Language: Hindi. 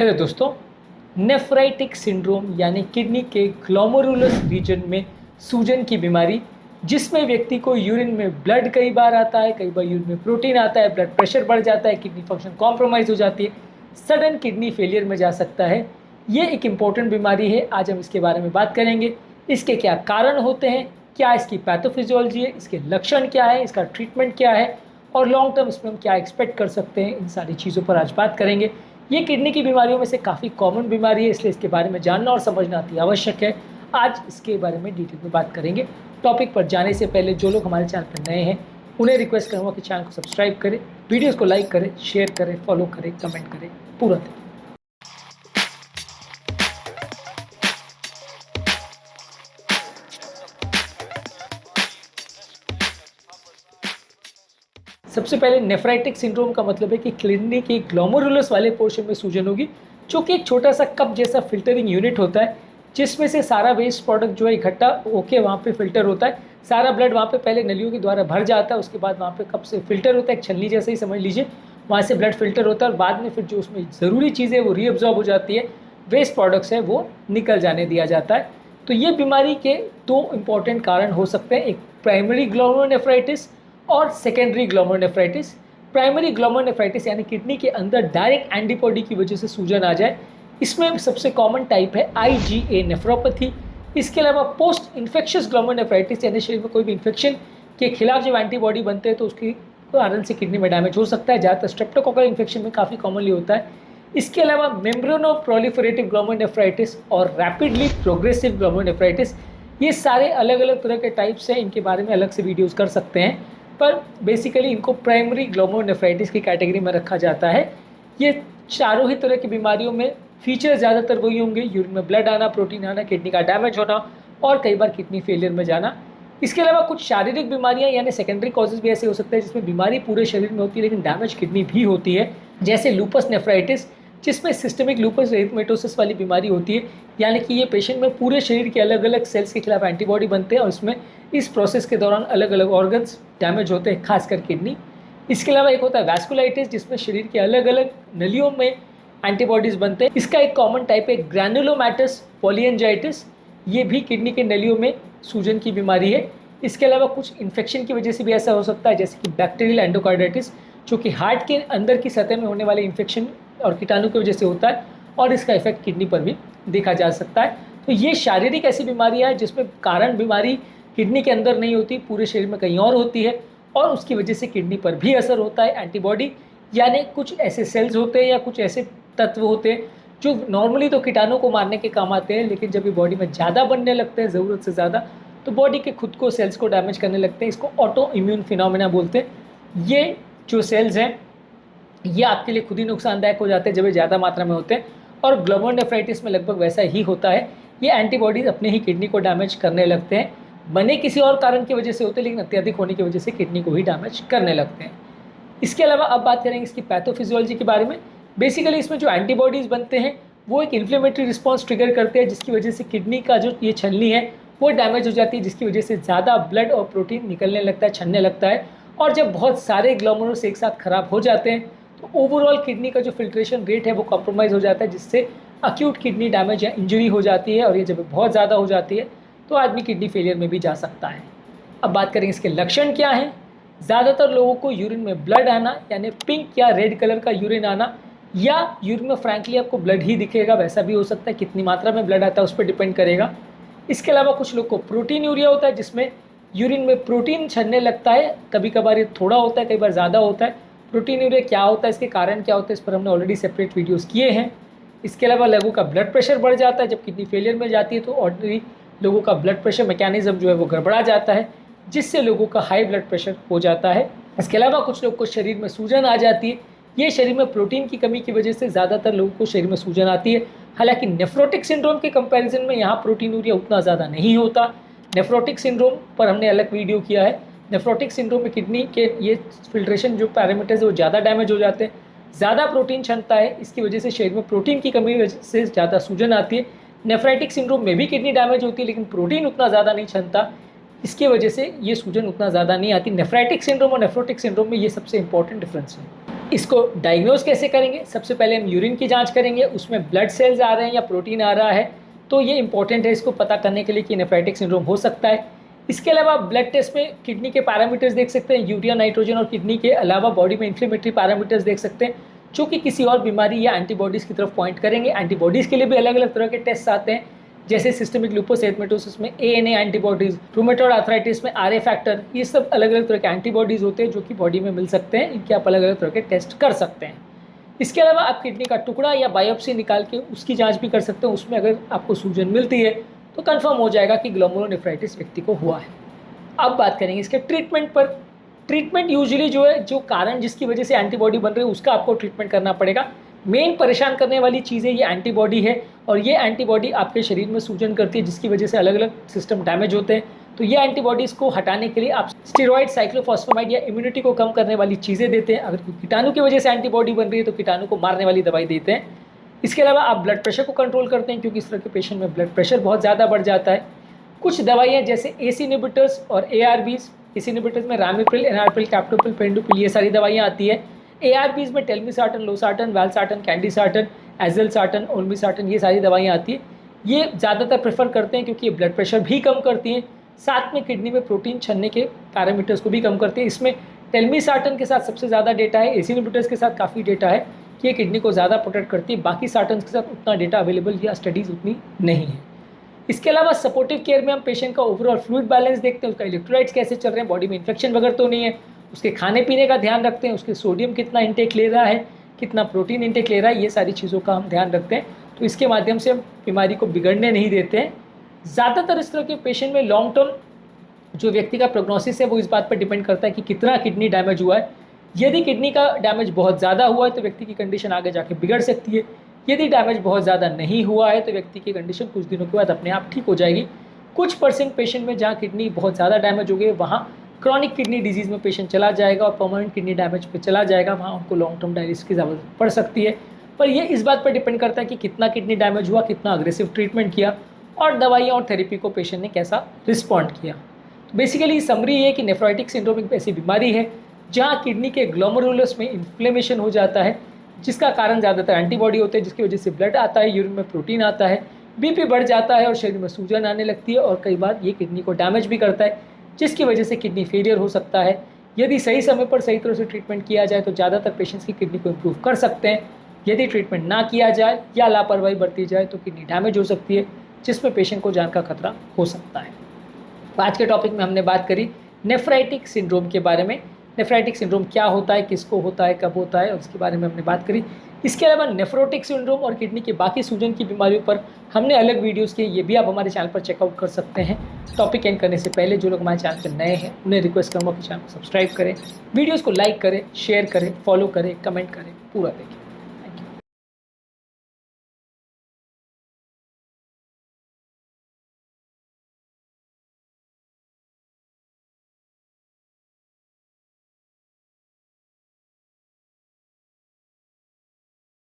हेलो दोस्तों। नेफ्राइटिक सिंड्रोम यानी किडनी के ग्लोमेरुलस रीजन में सूजन की बीमारी, जिसमें व्यक्ति को यूरिन में ब्लड कई बार आता है, कई बार यूरिन में प्रोटीन आता है, ब्लड प्रेशर बढ़ जाता है, किडनी फंक्शन कॉम्प्रोमाइज हो जाती है, सडन किडनी फेलियर में जा सकता है। ये एक इम्पॉर्टेंट बीमारी है। आज हम इसके बारे में बात करेंगे। इसके क्या कारण होते हैं, क्या इसकी पैथोफिजियोलॉजी है, इसके लक्षण क्या है, इसका ट्रीटमेंट क्या है और लॉन्ग टर्म इसमें हम क्या एक्सपेक्ट कर सकते हैं, इन सारी चीज़ों पर आज बात करेंगे। ये किडनी की बीमारियों में से काफ़ी कॉमन बीमारी है, इसलिए इसके बारे में जानना और समझना अति आवश्यक है। आज इसके बारे में डिटेल में बात करेंगे। टॉपिक पर जाने से पहले जो लोग हमारे चैनल पर नए हैं उन्हें रिक्वेस्ट करूँगा कि चैनल को सब्सक्राइब करें, वीडियोज़ को लाइक करें, शेयर करें, फॉलो करें, कमेंट करें, पूरा दें। सबसे पहले नेफ्राइटिक सिंड्रोम का मतलब है कि किडनी के ग्लोमेरुलस वाले पोर्शन में सूजन होगी, जो कि एक छोटा सा कप जैसा फिल्टरिंग यूनिट होता है, जिसमें से सारा वेस्ट प्रोडक्ट जो है इकट्ठा होके वहाँ पे फिल्टर होता है। सारा ब्लड वहाँ पे पहले नलियों के द्वारा भर जाता है, उसके बाद वहाँ पे कप से फिल्टर होता है, एक छलनी जैसे ही समझ लीजिए। वहाँ से ब्लड फिल्टर होता है और बाद में फिर जो उसमें ज़रूरी चीज़ें वो रीअब्जॉर्ब हो जाती है, वेस्ट प्रोडक्ट्स है वो निकल जाने दिया जाता है। तो ये बीमारी के दो इंपॉर्टेंट कारण हो सकते हैं, एक प्राइमरी ग्लोमेरुलोनेफ्राइटिस और सेकेंडरी ग्लोमेरुलोनेफ्राइटिस। प्राइमरी ग्लोमेरुलोनेफ्राइटिस यानी किडनी के अंदर डायरेक्ट एंटीबॉडी की वजह से सूजन आ जाए, इसमें सबसे कॉमन टाइप है IgA नेफ्रोपैथी। इसके अलावा पोस्ट इन्फेक्शियस ग्लोमेरुलोनेफ्राइटिस यानी शरीर में कोई भी इन्फेक्शन के खिलाफ जब एंटीबॉडी बनते हैं तो उसकी कारण से किडनी में डैमेज हो सकता है। ज़्यादातर स्ट्रेप्टोकोकल इन्फेक्शन में काफ़ी कॉमनली होता है। इसके अलावा मेम्ब्रेनो प्रोलिफरेटिव ग्लोमेरुलोनेफ्राइटिस और रैपिडली प्रोग्रेसिव ग्लोमेरुलोनेफ्राइटिस, ये सारे अलग अलग तरह के टाइप्स हैं। इनके बारे में अलग से वीडियोज़ कर सकते हैं, पर बेसिकली इनको प्राइमरी ग्लोमेरुलोनेफ्राइटिस की कैटेगरी में रखा जाता है। ये चारों ही तरह की बीमारियों में फीचर ज़्यादातर वही होंगे, यूरिन में ब्लड आना, प्रोटीन आना, किडनी का डैमेज होना और कई बार किडनी फेलियर में जाना। इसके अलावा कुछ शारीरिक बीमारियां यानी सेकेंडरी कॉजेज भी ऐसे हो सकते हैं जिसमें बीमारी पूरे शरीर में होती है लेकिन डैमेज किडनी भी होती है, जैसे लूपस नेफ्राइटिस, जिसमें सिस्टमिक लूपस एरिथमेटोसिस वाली बीमारी होती है, यानी कि ये पेशेंट में पूरे शरीर के अलग अलग सेल्स के खिलाफ एंटीबॉडी बनते हैं और इसमें इस प्रोसेस के दौरान अलग अलग ऑर्गन्स डैमेज होते हैं, खासकर किडनी। इसके अलावा एक होता है वैस्कुलाइटिस, जिसमें शरीर के अलग अलग नलियों में एंटीबॉडीज़ बनते हैं। इसका एक कॉमन टाइप है ग्रैनुलोमैटस पॉलीएंजाइटिस, ये भी किडनी के नलियों में सूजन की बीमारी है। इसके अलावा कुछ इन्फेक्शन की वजह से भी ऐसा हो सकता है, जैसे कि बैक्टीरियल एंडोकार्डाइटिस, जो कि हार्ट के अंदर की सतह में होने वाले इन्फेक्शन और कीटाणु की वजह से होता है और इसका इफेक्ट किडनी पर भी देखा जा सकता है। तो ये शारीरिक ऐसी बीमारियाँ हैं जिसमें कारण बीमारी किडनी के अंदर नहीं होती, पूरे शरीर में कहीं और होती है और उसकी वजह से किडनी पर भी असर होता है। एंटीबॉडी यानी कुछ ऐसे सेल्स होते हैं या कुछ ऐसे तत्व होते हैं जो नॉर्मली तो कीटाणु को मारने के काम आते हैं, लेकिन जब ये बॉडी में ज़्यादा बनने लगते हैं, ज़रूरत से ज़्यादा, तो बॉडी के खुद को सेल्स को डैमेज करने लगते हैं। इसको ऑटो इम्यून फिनोमेना बोलते हैं। ये जो सेल्स हैं ये आपके लिए खुद ही नुकसानदायक हो जाते हैं जब ये ज़्यादा मात्रा में होते हैं, और ग्लोमेरुलोनेफ्राइटिस में लगभग वैसा ही होता है। ये एंटीबॉडीज अपने ही किडनी को डैमेज करने लगते हैं, बने किसी और कारण की वजह से होते हैं लेकिन अत्यधिक होने की वजह से किडनी को ही डैमेज करने लगते हैं। इसके अलावा अब बात करेंगे इसकी पैथोफिजियोलॉजी के बारे में। बेसिकली इसमें जो एंटीबॉडीज़ बनते हैं वो एक इन्फ्लेमेटरी रिस्पॉन्स ट्रिगर करते हैं, जिसकी वजह से किडनी का जो ये छलनी है वो डैमेज हो जाती है, जिसकी वजह से ज़्यादा ब्लड और प्रोटीन निकलने लगता है, छनने लगता है। और जब बहुत सारे ग्लोमेरुलस एक साथ खराब हो जाते हैं तो ओवरऑल किडनी का जो फिल्ट्रेशन रेट है वो कॉम्प्रोमाइज़ हो जाता है, जिससे अक्यूट किडनी डैमेज या इंजरी हो जाती है। और ये जब बहुत ज़्यादा हो जाती है तो आदमी किडनी फेलियर में भी जा सकता है। अब बात करेंगे इसके लक्षण क्या हैं। ज़्यादातर लोगों को यूरिन में ब्लड आना यानी पिंक या रेड कलर का यूरिन आना, या यूरिन में फ्रैंकली आपको ब्लड ही दिखेगा, वैसा भी हो सकता है, कितनी मात्रा में ब्लड आता है उस पर डिपेंड करेगा। इसके अलावा कुछ लोग को प्रोटीन यूरिया होता है, जिसमें यूरिन में प्रोटीन छनने लगता है, कभी कभार ये थोड़ा होता है, कई बार ज़्यादा होता है। प्रोटीन यूरिया क्या होता है, इसके कारण क्या होता है, इस पर हमने ऑलरेडी सेपरेट वीडियोज़ किए हैं। इसके अलावा लोगों का ब्लड प्रेशर बढ़ जाता है जब किडनी फेलियर में जाती है, तो ऑर्डिनरी लोगों का ब्लड प्रेशर मैकेनिज्म जो है वो गड़बड़ा जाता है, जिससे लोगों का हाई ब्लड प्रेशर हो जाता है। इसके अलावा कुछ लोग को शरीर में सूजन आ जाती है, ये शरीर में प्रोटीन की कमी की वजह से ज़्यादातर लोगों को शरीर में सूजन आती है। हालांकि नेफ्रोटिक सिंड्रोम के कंपैरिजन में यहाँ प्रोटीन यूरिया उतना ज़्यादा नहीं होता। नेफ्रोटिक सिंड्रोम पर हमने अलग वीडियो किया है। नेफ्रोटिक सिंड्रोम में किडनी के ये फिल्ट्रेशन जो पैरामीटर्स है वो ज़्यादा डैमेज हो जाते हैं, ज़्यादा प्रोटीन क्षमता है, इसकी वजह से शरीर में प्रोटीन की कमी से ज़्यादा सूजन आती है। नेफ्राइटिक सिंड्रोम में भी किडनी डैमेज होती है लेकिन प्रोटीन उतना ज़्यादा नहीं क्षमता, इसकी वजह से ये सूजन उतना ज़्यादा नहीं आती। नेफ्राइटिक सिंड्रोम और नेफ्रोटिक सिंड्रोम में ये सबसे इंपॉर्टेंट डिफरेंस है। इसको डायग्नोज कैसे करेंगे? सबसे पहले हम यूरिन की जांच करेंगे, उसमें ब्लड सेल्स आ रहे हैं या प्रोटीन आ रहा है, तो ये इंपॉर्टेंट है इसको पता करने के लिए कि नेफ्राइटिक सिंड्रोम हो सकता है। इसके अलावा आप ब्लड टेस्ट में किडनी के पैरामीटर्स देख सकते हैं, यूरिया, नाइट्रोजन और किडनी के अलावा बॉडी में इन्फ्लेमेटरी पैरामीटर्स देख सकते हैं, जो कि किसी और बीमारी या एंटीबॉडीज़ की तरफ पॉइंट करेंगे। एंटीबॉडीज़ के लिए भी अलग अलग तरह के टेस्ट आते हैं, जैसे सिस्टमिक लूपस एरिथेमेटोसिस में ANA एंटीबॉडीज़, रूमेटॉइड आर्थराइटिस में RA फैक्टर, ये सब अलग अलग तरह के एंटीबॉडीज़ होते हैं जो कि बॉडी में मिल सकते हैं। इनके आप अलग अलग तरह के टेस्ट कर सकते हैं। इसके अलावा आप किडनी का टुकड़ा या बायोप्सी निकाल के उसकी जांच भी कर सकते हैं। उसमें अगर आपको सूजन मिलती है तो कंफर्म हो जाएगा कि ग्लोमेरुलोनेफ्राइटिस व्यक्ति को हुआ है। अब बात करेंगे इसके ट्रीटमेंट पर। ट्रीटमेंट यूजुअली जो है, जो कारण जिसकी वजह से एंटीबॉडी बन रही है उसका आपको ट्रीटमेंट करना पड़ेगा। मेन परेशान करने वाली चीज़ है ये एंटीबॉडी है, और ये एंटीबॉडी आपके शरीर में सूजन करती है जिसकी वजह से अलग अलग सिस्टम डैमेज होते हैं। तो ये एंटीबॉडीज़ को हटाने के लिए आप स्टेरॉइड, साइक्लोफॉस्फेमाइड या इम्यूनिटी को कम करने वाली चीज़ें देते हैं। अगर कोई कीटाणु की वजह से एंटीबॉडी बन रही है तो कीटाणु को मारने वाली दवाई देते हैं। इसके अलावा आप ब्लड प्रेशर को कंट्रोल करते हैं, क्योंकि इस तरह के पेशेंट में ब्लड प्रेशर बहुत ज़्यादा बढ़ जाता है। कुछ दवाइयाँ जैसे ACE इनहिबिटर्स और ARBs, ACE इनहिबिटर्स में रामिप्रिल, एनार्प्रिल, कैप्टोप्रिल, पेंडोप्रिल, ये सारी दवाइयाँ आती है। ARBs में टेल्मिसार्टन, लोसार्टन, वैल्सार्टन, कैंडिसार्टन, एज़ल्सार्टन, ओल्मिसार्टन, ये सारी दवाइयाँ आती है। ये ज़्यादातर प्रेफर करते हैं क्योंकि ये ब्लड प्रेशर भी कम करती हैं, साथ में किडनी में प्रोटीन छनने के पैरामीटर्स को भी कम करते हैं। इसमें टेल्मिसार्टन के साथ सबसे ज़्यादा डेटा है, ACE इनहिबिटर्स के साथ काफ़ी डेटा है कि ये किडनी को ज़्यादा प्रोटेक्ट करती है। बाकी सार्टन्स के साथ उतना डेटा अवेलेबल या स्टडीज़ उतनी नहीं है। इसके अलावा सपोर्टिव केयर में हम पेशेंट का ओवरऑल फ्लूइड बैलेंस देखते हैं, उसका इलेक्ट्रोलाइट्स कैसे चल रहे हैं, बॉडी में इन्फेक्शन वगैरह तो नहीं है, उसके खाने पीने का ध्यान रखते हैं, उसके सोडियम कितना इंटेक ले रहा है, कितना प्रोटीन इंटेक ले रहा है, ये सारी चीज़ों का हम ध्यान रखते हैं। तो इसके माध्यम से हम बीमारी को बिगड़ने नहीं देते हैं। ज़्यादातर इस तरह के पेशेंट में लॉन्ग टर्म जो व्यक्ति का प्रोग्नोसिस है वो इस बात पर डिपेंड करता है कि कितना किडनी डैमेज हुआ है। यदि किडनी का डैमेज बहुत ज़्यादा हुआ है तो व्यक्ति की कंडीशन आगे जाके बिगड़ सकती है। यदि डैमेज बहुत ज़्यादा नहीं हुआ है तो व्यक्ति की कंडीशन कुछ दिनों के बाद अपने आप ठीक हो जाएगी। कुछ परसेंट पेशेंट में जहाँ किडनी बहुत ज़्यादा डैमेज हो गई वहाँ क्रॉनिक किडनी डिजीज़ में पेशेंट चला जाएगा और परमानेंट किडनी डैमेज पे चला जाएगा, वहाँ उनको लॉन्ग टर्म डायलिसिस की ज़रूरत पड़ सकती है। पर ये इस बात पर डिपेंड करता है कि कितना किडनी डैमेज हुआ, कितना अग्रेसिव ट्रीटमेंट किया और दवाइयाँ और थेरेपी को पेशेंट ने कैसा रिस्पॉन्ड किया। तो बेसिकली समरी ये है कि नेफ्राइटिक सिंड्रोम एक ऐसी बीमारी है जहाँ किडनी के ग्लोमेरुलस में इन्फ्लेमेशन हो जाता है, जिसका कारण ज़्यादातर एंटीबॉडी होते हैं, जिसकी वजह से ब्लड आता है, यूरिन में प्रोटीन आता है, BP बढ़ जाता है और शरीर में सूजन आने लगती है, और कई बार ये किडनी को डैमेज भी करता है, जिसकी वजह से किडनी फेलियर हो सकता है। यदि सही समय पर सही तरह से ट्रीटमेंट किया जाए तो ज़्यादातर पेशेंट्स की किडनी को इम्प्रूव कर सकते हैं। यदि ट्रीटमेंट ना किया जाए या लापरवाही बरती जाए तो किडनी डैमेज हो सकती है, जिसमें पेशेंट को जान का खतरा हो सकता है। आज के टॉपिक में हमने बात करी नेफ्राइटिक सिंड्रोम के बारे में। नेफ्राइटिक सिंड्रोम क्या होता है, किसको होता है, कब होता है, और इसके बारे में हमने बात करी। इसके अलावा नेफ्रोटिक सिंड्रोम और किडनी के बाकी सूजन की बीमारियों पर हमने अलग वीडियोस किए, ये भी आप हमारे चैनल पर चेकआउट कर सकते हैं। टॉपिक एंड करने से पहले जो लोग हमारे चैनल पर नए हैं उन्हें रिक्वेस्ट करूँगा कि चैनल को सब्सक्राइब करें, वीडियोज़ को लाइक करें, शेयर करें, फॉलो करें, कमेंट करें, पूरा देखें।